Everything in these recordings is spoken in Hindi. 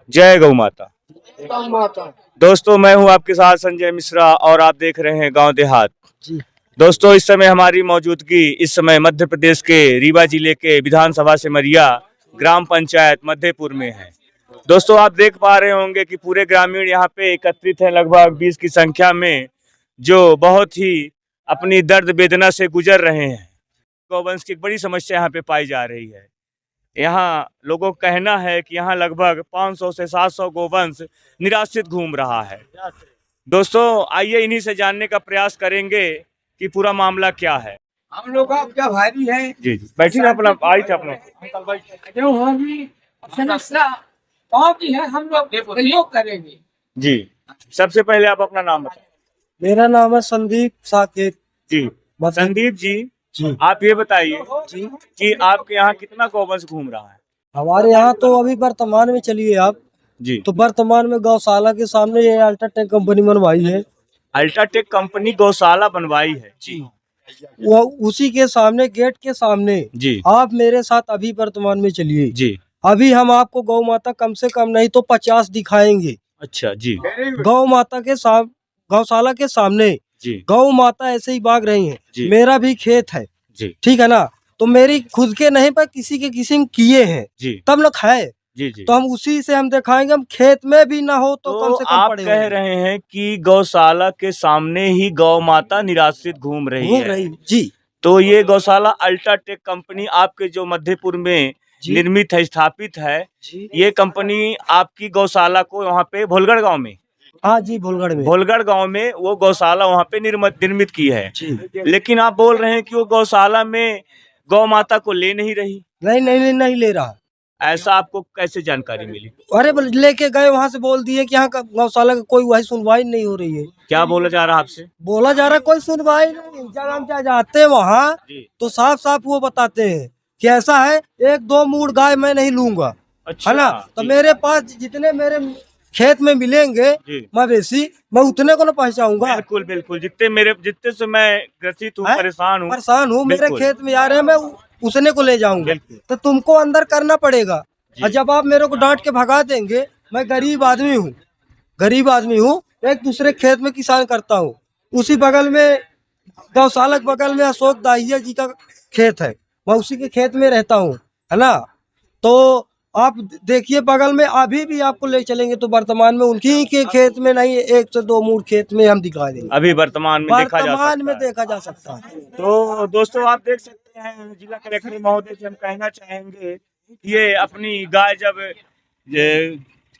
जय गौ माता। गौ माता। दोस्तों, मैं हूं आपके साथ संजय मिश्रा और आप देख रहे हैं गांव देहात। दोस्तों, इस समय हमारी मौजूदगी इस समय मध्य प्रदेश के रीवा जिले के विधानसभा सिमरिया ग्राम पंचायत मध्यपुर में है। दोस्तों, आप देख पा रहे होंगे कि पूरे ग्रामीण यहाँ पे एकत्रित हैं, लगभग 20 की संख्या में, जो बहुत ही अपनी दर्द वेदना से गुजर रहे हैं। गौवंश की एक बड़ी समस्या यहाँ पे पाई जा रही है। यहाँ लोगों का कहना है कि यहाँ लगभग 500 से 700 गोवंश निराश्रित घूम रहा है। दोस्तों, आइए इन्हीं से जानने का प्रयास करेंगे कि पूरा मामला क्या है। हम लोग का क्या भारी है। जी जी, बैठिए ना, अपना आई थे अपना जो हम समस्या गाँव की है, हम लोग सहयोग करेंगे। जी। सबसे पहले आप अपना नाम बताएं। मेरा नाम है संदीप साकेत। जी, संदीप जी, जी आप ये बताइए जी कि आपके यहाँ कितना गौवंश घूम रहा है। हमारे यहाँ तो अभी वर्तमान में चलिए आप जी, तो वर्तमान में गौशाला के सामने ये अल्ट्राटेक कंपनी बनवाई है। अल्ट्राटेक कंपनी गौशाला बनवाई है। जी वो उसी के सामने गेट के सामने जी आप मेरे साथ अभी वर्तमान में चलिए। जी। अभी हम आपको गौ माता कम से कम नहीं तो 50 दिखाएंगे। अच्छा जी गौ माता के गौशाला के सामने जी गौ माता ऐसे ही भाग रही जी। है। मेरा भी खेत है, जी ठीक है ना, तो मेरी खुद के नहीं पर किसी के किसी किए हैं जी तब न खाए, जी जी। तो हम उसी से हम दिखाएंगे। हम खेत में भी ना हो तो कम से कम आप पड़े कह रहे हैं कि गौशाला के सामने ही गौ माता निराश्रित घूम रही है। जी। तो ये गौशाला अल्ट्राटेक कंपनी आपके जो मध्यपुर में जी निर्मित है, स्थापित है, जी ये कंपनी आपकी गौशाला को वहाँ पे भोलगढ़ गांव में, हाँ जी, भोलगढ़ गांव में वो गौशाला वहाँ पे निर्मित की है। जी। लेकिन आप बोल रहे हैं कि वो गौशाला में गौ माता को ले नहीं रही। नहीं नहीं नहीं, नहीं ले रहा। ऐसा आपको कैसे जानकारी मिली? अरे लेके गए, वहाँ से बोल दिए कि यहाँ का गौशाला का कोई वही सुनवाई नहीं हो रही है। क्या बोला जा रहा है आपसे? बोला जा रहा कोई सुनवाई नहीं। जब हम क्या जाते हैं वहाँ तो साफ साफ वो बताते हैं कि ऐसा है, 1-2 मूड़ गाय मैं नहीं लूंगा। अच्छा, है ना, तो मेरे पास जितने मेरे खेत में मिलेंगे मवेशी, मैं उतने को ना पहुँचाऊंगा। बिल्कुल बिल्कुल, जितने से मैं ग्रसित हूँ, परेशान हूँ, मेरे खेत में आ रहे हैं, मैं उतने को ले जाऊंगा। तो तुमको अंदर करना पड़ेगा। और जब आप मेरे को डांट के भगा देंगे, मैं गरीब आदमी हूँ, एक दूसरे खेत में किसान करता हूँ। उसी बगल में गौशाला के बगल में अशोक दाहिया जी का खेत है, मैं उसी के खेत में रहता हूँ, है ना। तो आप देखिए बगल में अभी भी आपको ले चलेंगे तो वर्तमान में उनकी के खेत में नहीं, 1 से 2 मूड़ खेत में हम दिखा देंगे। अभी वर्तमान में देखा जा सकता है। तो दोस्तों, आप देख सकते हैं, जिला कलेक्टर महोदय से हम कहना चाहेंगे, ये अपनी गाय जब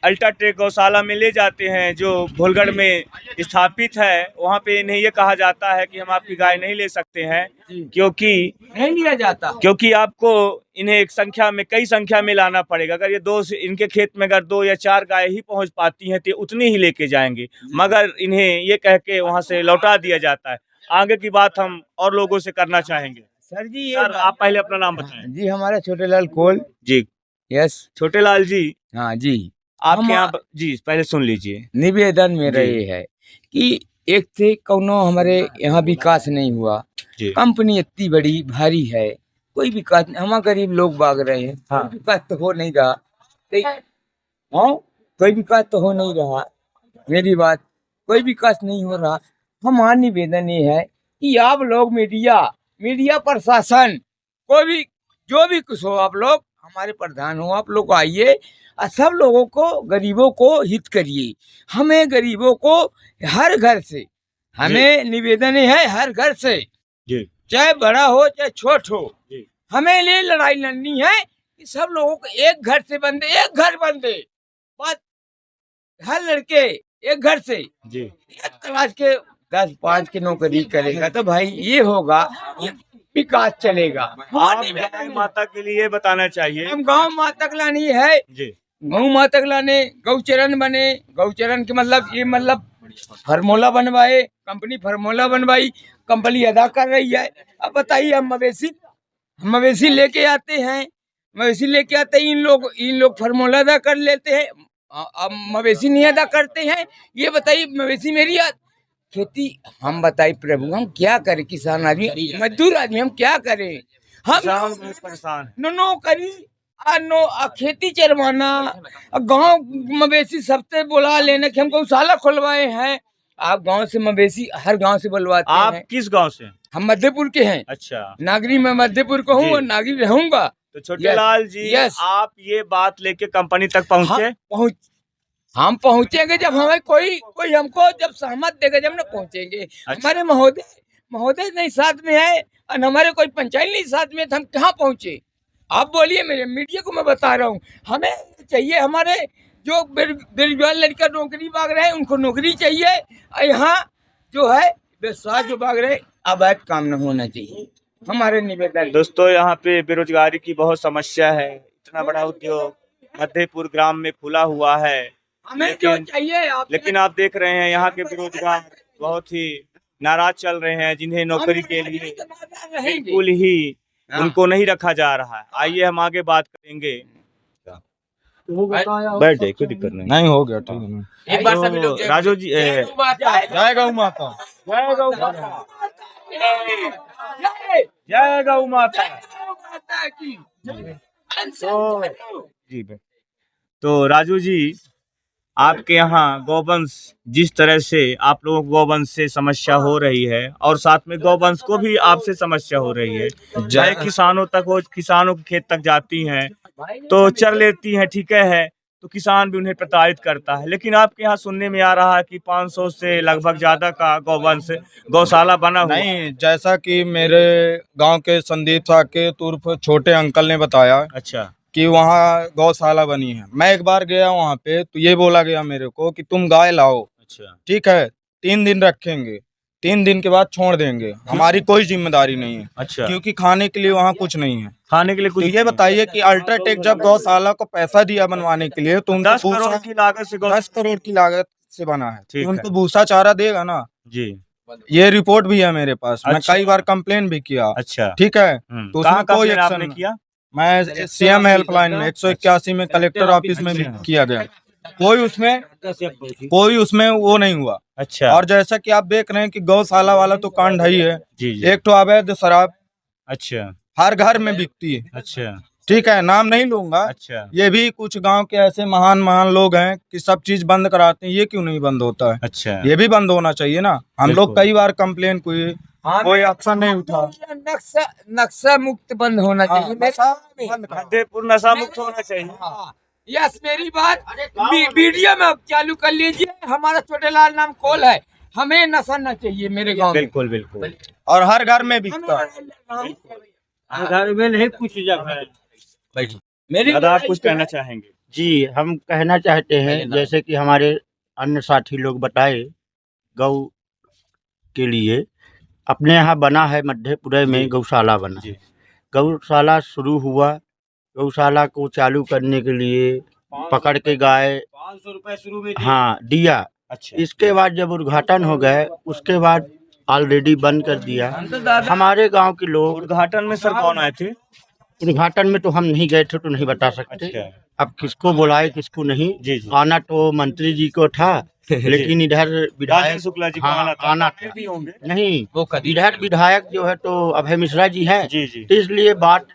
अल्ट्राटेक गौशाला में ले जाते हैं जो भोलगढ़ में स्थापित है, वहाँ पे इन्हें ये कहा जाता है कि हम आपकी गाय नहीं ले सकते हैं, क्योंकि नहीं लिया जाता, क्योंकि आपको इन्हें कई संख्या में लाना पड़ेगा। अगर ये इनके खेत में अगर 2 या 4 गाय ही पहुँच पाती हैं तो उतनी ही लेके जाएंगे, मगर इन्हें ये कह के वहाँ से लौटा दिया जाता है। आगे की बात हम और लोगों से करना चाहेंगे। सर जी, सर, आप पहले अपना नाम बताएं। जी, हमारा छोटेलाल कोल। जी, यस, छोटेलाल जी, हाँ जी। आपके यहाँ जी पहले सुन लीजिए। निवेदन मेरा ये है कि एक थे कौनो हमारे यहाँ विकास नहीं हुआ। कंपनी इतनी बड़ी भारी है, कोई विकास नहीं। हम गरीब लोग भाग रहे हैं। हाँ। कोई विकास तो हो नहीं रहा। कोई विकास तो हो नहीं रहा। मेरी बात, कोई विकास नहीं हो रहा। हमारा निवेदन ये है कि आप लोग मीडिया प्रशासन, कोई भी जो भी कुछ हो, आप लोग हमारे प्रधान हो, आप लोग आइए और सब लोगों को, गरीबों को हित करिए। हमें गरीबों को हर घर से, हमें निवेदन है हर घर से, चाहे बड़ा हो चाहे छोट हो, हमें लिए लड़ाई लड़नी है कि सब लोगों को एक घर बंदे बस, हर लड़के एक घर से एक तलाश के 10-5 की नौकरी करेगा तो भाई ये होगा, विकास चलेगा। आप गाय माता के लिए बताना चाहिए। हम गाँव माता तक लानी है, गौ माता तक लाने, गौचरण बने। गौचरण के मतलब फार्मूला बनवाए, कंपनी फार्मूला बनवाई, कंपनी अदा कर रही है। अब बताइए, हम मवेशी लेके आते हैं, इन लोग फार्मूला अदा कर लेते हैं, अब मवेशी नहीं अदा करते हैं। ये बताइए, मवेशी मेरी खेती, हम बताइए प्रभु, हम क्या करें? किसान आदमी, मजदूर आदमी, हम क्या करें? हम परेशान नौकरी खेती चरवाना, गांव मवेशी सबसे बुला लेना कि हम गौशाला खुलवाए हैं। आप गांव से मवेशी हर गांव से बुलवाते आप हैं। किस गांव से हैं? हम मध्यपुर के हैं। अच्छा, नागरी में मध्यपुर को हूँ जी। और नागरी रहूंगा। तो छोटे लाल जी, आप ये बात लेके कंपनी तक पहुंचे? हम पहुंचेंगे जब हमें कोई हमको जब सहमत देगा जब ना पहुंचेंगे। अच्छा। हमारे महोदय नहीं साथ में है और हमारे कोई पंचायत नहीं साथ में, तो हम कहाँ पहुंचे? आप बोलिए, मेरे मीडिया को मैं बता रहा हूँ। हमें चाहिए, हमारे जो बेरोजगार लड़का नौकरी मांग रहे हैं उनको नौकरी चाहिए। और यहाँ जो है व्यवसाय जो मांग रहे अवैध काम न होना चाहिए, हमारे निवेदन। दोस्तों, यहाँ पे बेरोजगारी की बहुत समस्या है। इतना बड़ा उद्योग मध्यपुर ग्राम में खुला हुआ है, हमें जो चाहिए लेकिन आप देख रहे हैं यहाँ के बेरोजगार बहुत ही नाराज चल रहे हैं, जिन्हें नौकरी के लिए बिल्कुल ही उनको नहीं रखा जा रहा है। आइए हम आगे बात करेंगे। बैठ जाइए, कोई दिक्कत नहीं। हो गया, ठीक है। एक बार सभी लोग राजू जी, जय गौ माता। जय गौ माता, जय गौ माता की। जी तो राजू जी, आपके यहाँ गौवंश जिस तरह से आप लोगों को गौवंश से समस्या हो रही है और साथ में गौवंश को भी आपसे समस्या हो रही है, चाहे किसानों तक हो, किसानों के खेत तक जाती हैं तो चर लेती हैं, ठीक है, तो किसान भी उन्हें प्रताड़ित करता है। लेकिन आपके यहाँ सुनने में आ रहा है कि 500 से लगभग ज्यादा का गौवंश गौशाला बना हुआ। नहीं, जैसा कि मेरे गांव के संदीप साकेत उर्फ छोटे अंकल ने बताया अच्छा, कि वहाँ गौशाला बनी है। मैं एक बार गया वहाँ पे, तो ये बोला गया मेरे को कि तुम गाय लाओ, अच्छा, ठीक है, 3 दिन रखेंगे, 3 दिन के बाद छोड़ देंगे, हमारी कोई जिम्मेदारी नहीं है। अच्छा, क्योंकि खाने के लिए वहाँ कुछ नहीं है। खाने के लिए तो कुछ ये बताइए कि अल्ट्राटेक जब गौशाला को पैसा दिया बनवाने के लिए, तो उनको 10 करोड़ की लागत से 10 करोड़ की लागत से बना है, ठीक तो उनको है। भूसा चारा देगा ना। जी, ये रिपोर्ट भी है मेरे पास। मैं अच्छा। कई बार कंप्लेन भी किया, अच्छा, ठीक है, तो उसमें कोई आपने एक्शन किया? मैं सीएम हेल्पलाइन में 181 में कलेक्टर ऑफिस में भी किया गया, कोई उसमें वो नहीं हुआ। अच्छा, और जैसा कि आप देख रहे हैं कि गौशाला वाला तो कांड है ही है। जी जी, एक तो अवैध शराब अच्छा, हर घर में बिकती है, अच्छा, ठीक है, नाम नहीं लूंगा। अच्छा, ये भी कुछ गांव के ऐसे महान लोग हैं कि सब चीज बंद कराते हैं, ये क्यों नहीं बंद होता है? अच्छा, ये भी बंद होना चाहिए ना। हम लोग बिल्कुल। कई बार कंप्लेन किए, कोई एक्शन नहीं उठा। नक्शा मुक्त बंद होना चाहिए। मध्यपुर नशा मुक्त होना चाहिए। यस, मेरी बात वीडियो में चालू कर लीजिए। हमारा छोटे लाल नाम कोल है, हमें नशा न चाहिए मेरे गांव में। बिल्कुल बिल्कुल, और हर घर में बिकता है। घर में नहीं, कुछ जगह है। मेरी दादा, आप कुछ कहना चाहेंगे? जी, हम कहना चाहते हैं, जैसे कि हमारे अन्य साथी लोग बताए, गौ के लिए अपने यहाँ बना है, मध्यपुर में गौशाला बना है। गौशाला शुरू हुआ, गौशाला को चालू करने के लिए पकड़ के गाय 500 रुपए शुरू में हाँ दिया। अच्छा, इसके बाद जब उद्घाटन हो गए, उसके बाद ऑलरेडी बंद कर दिया। हमारे गांव के लोग उद्घाटन में सर कौन आए थे? उद्घाटन में तो हम नहीं गए थे, तो नहीं बता सकते। अच्छा, अब किसको बुलाए किसको नहीं। जी जी, आना तो मंत्री जी को था, लेकिन इधर विधायक राजेंद्र शुक्ला जी को हाँ, आना था। भी होंगे। नहीं, इधर विधायक जो है तो अभय मिश्रा जी हैं, जी जी, तो इसलिए बात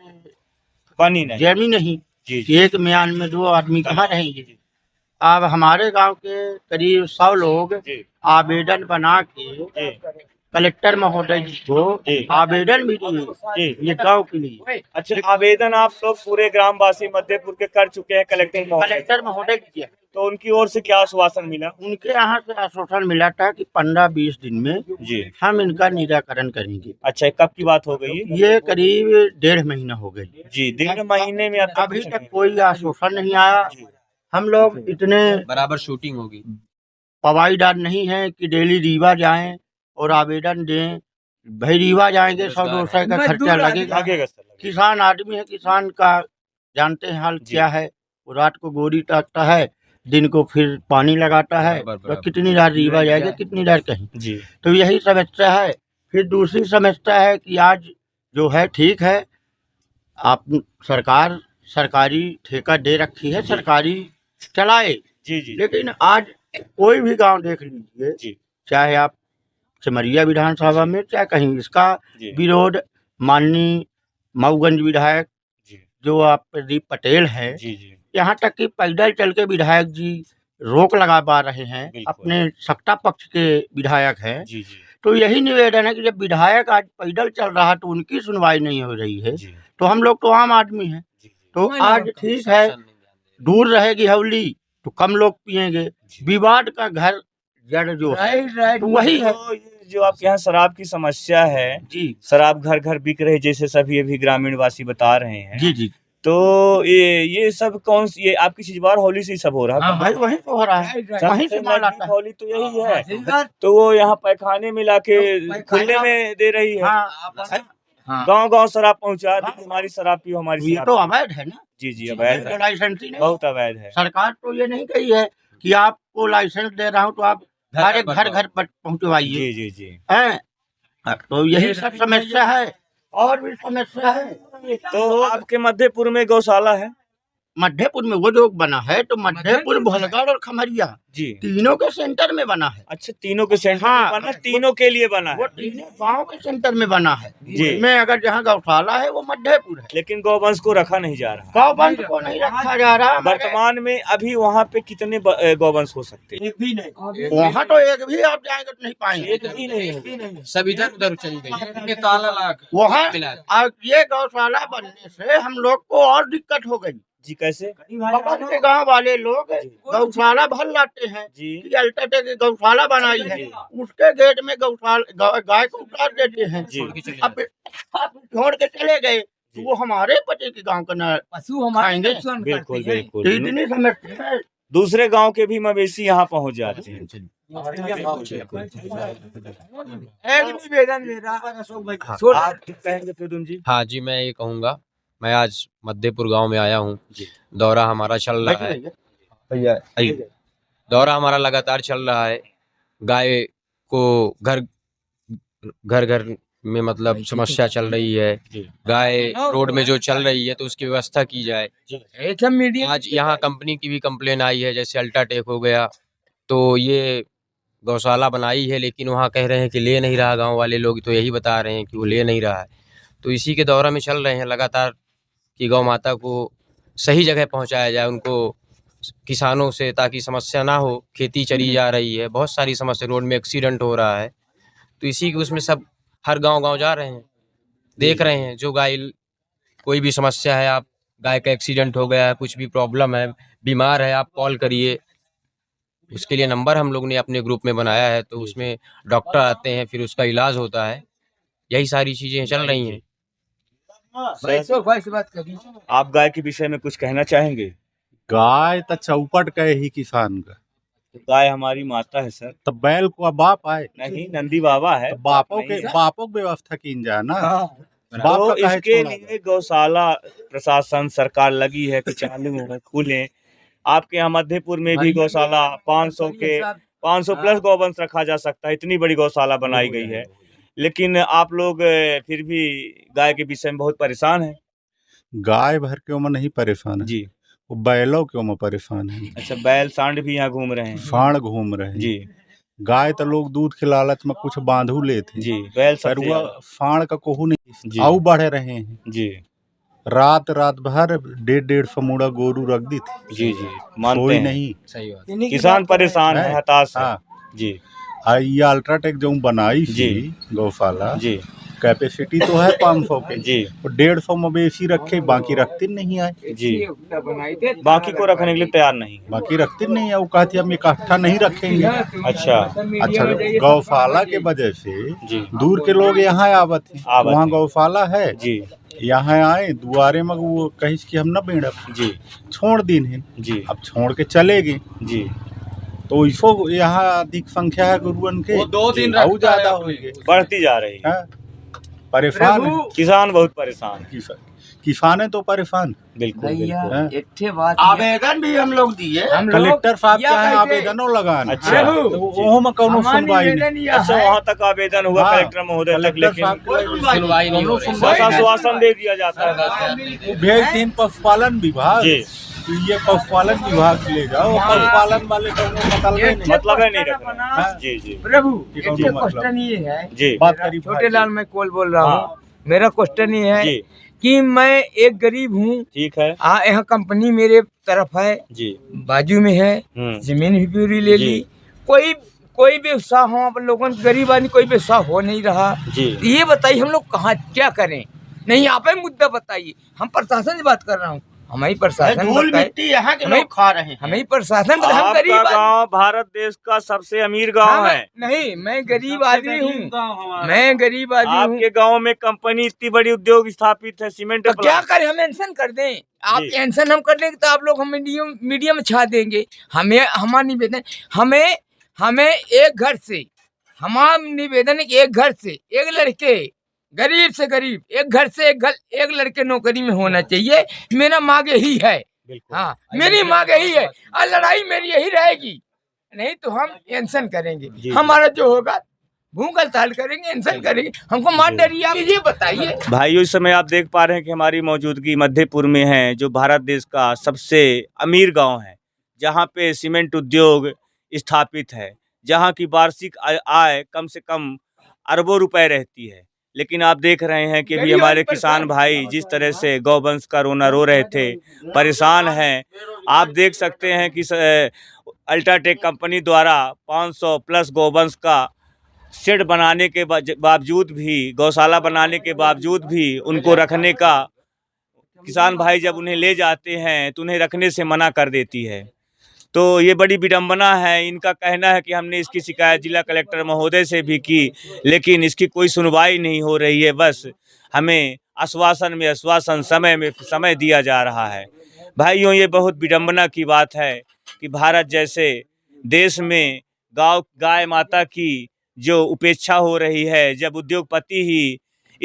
पानी नहीं। जमी नहीं जी कि एक म्यान में 2 आदमी कहाँ रहेंगे। अब हमारे गांव के करीब 100 लोग जी आवेदन बना के जी कलेक्टर महोदय जी को जी आवेदन भी दिए जी। ये गांव के लिए। अच्छा, आवेदन आप लोग पूरे ग्रामवासी मध्यपुर के कर चुके हैं कलेक्टर महोदय, कलेक्टर महोदय को किया, तो उनकी ओर से क्या आश्वासन मिला? उनके यहाँ से आश्वासन मिला था कि 15-20 दिन में जी, हम इनका निराकरण करेंगे। अच्छा, कब की बात हो गई? ये करीब 1.5 महीना हो गई जी, 1.5 महीने में अभी तक कोई आश्वासन नहीं आया। हम लोग इतने बराबर शूटिंग होगी, पवाईदार नहीं है कि डेली रीवा जाएं और आवेदन दें। भाई रीवा जाएंगे 100-200 का खर्चा लगेगा। लगेगा सर, किसान आदमी है, किसान का जानते हैं हाल क्या है। वो रात को गोरी टाकता है, दिन को फिर पानी लगाता है, तो कितनी रात रीवा जाएगा, कितनी रात कहीं। जी, तो यही समस्या है। फिर दूसरी समस्या है कि आज जो है ठीक है, आप सरकार सरकारी ठेका दे रखी है, सरकारी चलाए, जी जी, लेकिन आज कोई भी गांव देख लीजिए, जी, चाहे आप सिमरिया विधानसभा में चाहे कहीं, इसका जी, विरोध माननीय मऊगंज विधायक जी, जो आप प्रदीप पटेल है, जी जी यहाँ तक कि पैदल चल के विधायक जी रोक लगा पा रहे हैं, बिल्कुल। अपने सत्ता पक्ष के विधायक हैं। जी जी तो यही निवेदन है कि जब विधायक आज पैदल चल रहा है तो उनकी सुनवाई नहीं हो रही है, जी तो हम लोग तो आम आदमी हैं, जी तो आज ठीक है दूर रहेगी हवली तो कम लोग पिएंगे, विवाद का घर जड़ जो है राइट तो वही है। तो ये जो आपके यहाँ शराब की समस्या है, जी शराब घर घर बिक रही जैसे सभी अभी ग्रामीण वासी बता रहे हैं, जी जी तो ये सब कौन सी ये आपकी चिजवार होली से ही सब हो रहा है? हाँ भाई वही तो हो रहा है, वहीं से सबसे माल नजदीक आता है। होली तो यही है, तो वो यहाँ पैखाने मिला के खुले में दे रही है। हाँ गांव गांव शराब पहुंचा दी, हमारी शराब पियो, हमारी ये शराब तो अवैध है ना, जी जी अवैध है, लाइसेंस ही नहीं। बहुत अवैध है। सरकार तो ये नहीं कही है कि आपको लाइसेंस दे रहा हूँ तो आप हर एक घर घर पर पहुँचवाइए जी जी जी हैं। तो यही सब समस्या है और भी समस्या है। तो आपके मध्यपुर में गौशाला है? मध्यपुर में वो जो बना है तो मध्यपुर भोलगढ़ और खमरिया जी तीनों के सेंटर में बना है। अच्छा, तीनों के सेंटर हाँ, में बना, तीनों के लिए बना वो है तीनों गाँव के सेंटर में बना है। जी। में अगर जहाँ गौशाला है वो मध्यपुर है, लेकिन गौवंश को रखा नहीं जा रहा। गौवंश को नहीं रखा जा रहा। वर्तमान में अभी वहाँ पे कितने गौवंश हो सकते हैं? एक भी नहीं, वहाँ तो एक भी आप जाएंगे तो नहीं पाएंगे, एक भी नहीं होगा। सब इधर उधर चली गई, ताला लगा वहाँ और ये गौशाला बनने से हम लोग को और दिक्कत हो गई। जी कैसे? बगल के गांव वाले लोग गौशाला भर लाते हैं जी कि अल्ट्राटेक गौशाला बनाई है, उसके गेट में गौशाला गाय को उतार देते हैं। जी अब आप छोड़ के चले गए तो वो हमारे पति के गांव का न पशु हमारे खाएंगे। नुकसान बिल्कुल करते हैं। बिल्कुल, इतनी समस्या है। दूसरे गांव के भी मवेशी यहाँ पहुँच जाते हैं। एक निवेदन मेरा आप क्या कहेंगे फिदुन जी? हाँ जी, मैं ये कहूँगा, मैं आज मध्यपुर गांव में आया हूँ। दौरा हमारा चल रहा है, दौरा हमारा लगातार चल रहा है। गाय को घर घर में मतलब समस्या चल रही है, गाय रोड में जो चल रही है तो उसकी व्यवस्था की जाए। एक मीडिया आज यहाँ कंपनी की भी कंप्लेन आई है, जैसे अल्ट्राटेक हो गया, तो ये गौशाला बनाई है लेकिन वहाँ कह रहे हैं कि ले नहीं रहा, गांव वाले लोग तो यही बता रहे हैं कि वो ले नहीं रहा है। तो इसी के दौरा में चल रहे हैं लगातार कि गौ माता को सही जगह पहुँचाया जाए, उनको किसानों से, ताकि समस्या ना हो। खेती चरी जा रही है, बहुत सारी समस्या, रोड में एक्सीडेंट हो रहा है, तो इसी के उसमें सब हर गांव जा रहे हैं, देख रहे हैं। जो गाय कोई भी समस्या है, आप गाय का एक्सीडेंट हो गया है, कुछ भी प्रॉब्लम है, बीमार है, आप कॉल करिए। उसके लिए नंबर हम लोग ने अपने ग्रुप में बनाया है, तो उसमें डॉक्टर आते हैं, फिर उसका इलाज होता है। यही सारी चीजें चल रही हैं। बात करी। आप गाय के विषय में कुछ कहना चाहेंगे? गाय तो चौपट गए ही किसान का, तो गाय हमारी माता है सर। तो बैल को अब बाप आए, नहीं, नंदी बाबा है, तो बापों नहीं के है। बापों की व्यवस्था की जाए ना। बाप तो का काहे इसके छोड़ा लिए गौशाला प्रशासन सरकार लगी है कि चालू हो खुले। आपके यहाँ मध्यपुर में भी गौशाला 500 प्लस गौवंश रखा जा सकता है, इतनी बड़ी गौशाला बनाई गई है। लेकिन आप लोग फिर भी गाय के विषय में बहुत परेशान हैं। गाय भर क्यों में नहीं परेशान है, जी वो बैलों क्यों में परेशान है। अच्छा, बैल सांड भी यहाँ घूम रहे हैं। फाड़ घूम रहे हैं। जी गाय तो लोग दूध के लालच में कुछ बांधू लेते जी, बैल पर सबसे वो ज्यादा। फाड़ का कोहू जी। नहीं आऊ बढ़े रहे हैं। जी रात भर 150 मुड़ा गोरू रख दी थी, जी जी, मानते कोई हैं। नहीं। सही बात। किसान परेशान है, हताश है। हाँ, जी ये अल्ट्राटेक जो बनाई जी। थी गौशाला, जी कैपेसिटी तो है 500 की, जी 150 मवेशी रखे, बाकी रखते नहीं आए। जी, बाकी को रखने के लिए तैयार नहीं है। बाकी रखते नहीं है, वो कहती हम इकट्ठा नहीं रखेंगे। अच्छा अच्छा, गौशाला के वजह से जी दूर के लोग यहाँ आवत हैं, आवत वहाँ हैं। गौशाला है, जी यहाँ आए दुआरे में वो कहीं कि हम न बेड़ब, जी छोड़ दिन है। जी अब छोड़ के चले गए जी, तो इसको यहाँ अधिक संख्या है गुरुअन के, वो 2 दिन और रखता है ज्यादा अपने। होंगे। बढ़ती जा रही है। हाँ, परेशान है किसान बहुत परेशान है। किसाने तो परेशान। बिल्कुल भैया बिल्कुल। एक ठे बात आवेदन भी हम लोग दिए, हम लोग कलेक्टर साहब या क्या है कहते- आवेदनों लगान। अच्छा। तो वो में कौनो सुनवाई नहीं। अच्छा, वहाँ तक आवेदन हुआ हाँ, कलेक्टर महोदय तक, कलेक्टर लेकिन साहब को सुनवाई नहीं हो रही। बस आश्वासन दे दिया जाता है। वो भेज दिन पशुपालन विभाग, जी तो ये पशुपालन विभाग ले जाओ, पशुपालन वाले कौनो मतलब नहीं। मतलब है नहीं रखना। हाँ। जी जी प्रभु ये एक कौनो ठे मतलब? क्वेश्चन ये है, जी बात करी छोटे लाल मैं कॉल बोल रहा हाँ। हूँ। मेरा क्वेश्चन ये है जी कि मैं एक गरीब हूँ। ठीक है यहाँ कंपनी मेरे तरफ है, जी। बाजू में है, जमीन भी पूरी ले जी। ली। कोई व्यवसाय हो आप लोगों को, गरीब आदमी कोई व्यवसाय हो नहीं रहा। जी। तो ये बताइए हम लोग कहाँ क्या करें? नहीं आप ही मुद्दा बताइए। हम प्रशासन से बात कर रहा हूँ, हमारी प्रशासन धूल बताए, मिट्टी यहाँ के हमें- लोग खा रहे हैं। हमें प्रशासन बताए, हम आपका गरीब आदमी। गांव भारत देश का सबसे अमीर गांव है। नहीं मैं गरीब आदमी हूँ, मैं गरीब आदमी हूँ। आपके गांव में कंपनी इतनी बड़ी उद्योग स्थापित है, सीमेंट तो क्या प्लांट। करें? हम एंसन कर दें? आप जी। एंसन हम कर देंगे तो आप लोग हम मीडिया में छा देंगे। हमारा निवेदन, हमें एक घर से, हमारा निवेदन है कि एक घर से एक लड़के, गरीब से गरीब एक घर से एक लड़के नौकरी में होना चाहिए। मेरा मांग यही है। हाँ मेरी मांग यही है और लड़ाई मेरी यही रहेगी। नहीं तो हम एंसन करेंगे, हमारा जो होगा भूख हड़ताल करेंगे, एंसन करेंगे। हमको मार डरिए, आप ये बताइए। भाइयों इस समय आप देख पा रहे हैं कि हमारी मौजूदगी मध्यपुर में है, जो भारत देश का सबसे अमीर गांव है, जहां पे सीमेंट उद्योग स्थापित है, जहां की वार्षिक आय कम से कम अरबों रुपए रहती है। लेकिन आप देख रहे हैं कि भी हमारे किसान भाई जिस तरह से गौवंश का रोना रो रहे थे, परेशान हैं। आप देख सकते हैं कि अल्ट्राटेक कंपनी द्वारा 500 प्लस गौवंश का शेड बनाने के बावजूद भी, गौशाला बनाने के बावजूद भी उनको रखने का, किसान भाई जब उन्हें ले जाते हैं तो उन्हें रखने से मना कर देती है। तो ये बड़ी विडंबना है। इनका कहना है कि हमने इसकी शिकायत जिला कलेक्टर महोदय से भी की, लेकिन इसकी कोई सुनवाई नहीं हो रही है। बस हमें आश्वासन में आश्वासन, समय में समय दिया जा रहा है। भाइयों ये बहुत विडंबना की बात है कि भारत जैसे देश में गाय माता की जो उपेक्षा हो रही है, जब उद्योगपति ही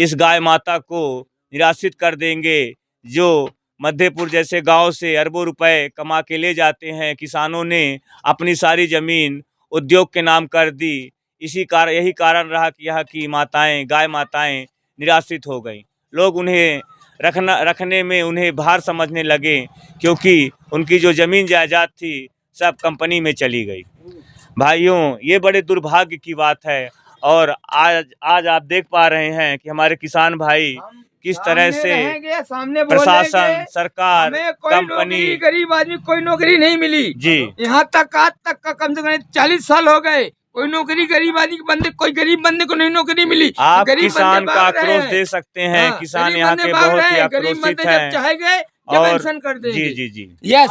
इस गाय माता को निराशित कर देंगे, जो मध्यपुर जैसे गांव से अरबों रुपए कमा के ले जाते हैं, किसानों ने अपनी सारी ज़मीन उद्योग के नाम कर दी। यही कारण रहा कि यहाँ की माताएं, गाय माताएं निराशित हो गई। लोग उन्हें रखने में उन्हें भार समझने लगे, क्योंकि उनकी जो ज़मीन जायदाद थी सब कंपनी में चली गई। भाइयों ये बड़े दुर्भाग्य की बात है। और आज आप देख पा रहे हैं कि हमारे किसान भाई किस तरह से प्रशासन, सरकार, कंपनी, गरीब आदमी कोई नौकरी नहीं मिली जी। यहाँ तक आज तक का कम से कम 40 साल हो गए, कोई नौकरी गरीब आदमी के बंदे, कोई गरीब बंदे को नहीं नौकरी मिली। आप गरीब किसान बंदे का भाग रहे आक्रोश हैं। दे सकते हैं। हाँ, किसान गरीब यहाँ बंदे के भाग बहुत रहे ही हैं, गरीब आक्रोशित बंदे जब हैं। चाहे गए जब और एंसन कर देंगे। जी। यस।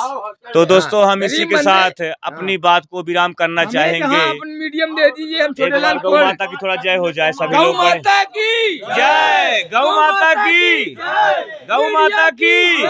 तो दोस्तों हम इसी गरीब के बंदे- साथ अपनी बात को विराम करना चाहेंगे। अपन मीडियम दे दीजिए, हम एक छोटे बार लाल गौ माता की थोड़ा जय हो जाए, सभी गौ लोग बड़े। माता की जय, गौ माता की, गौ माता की।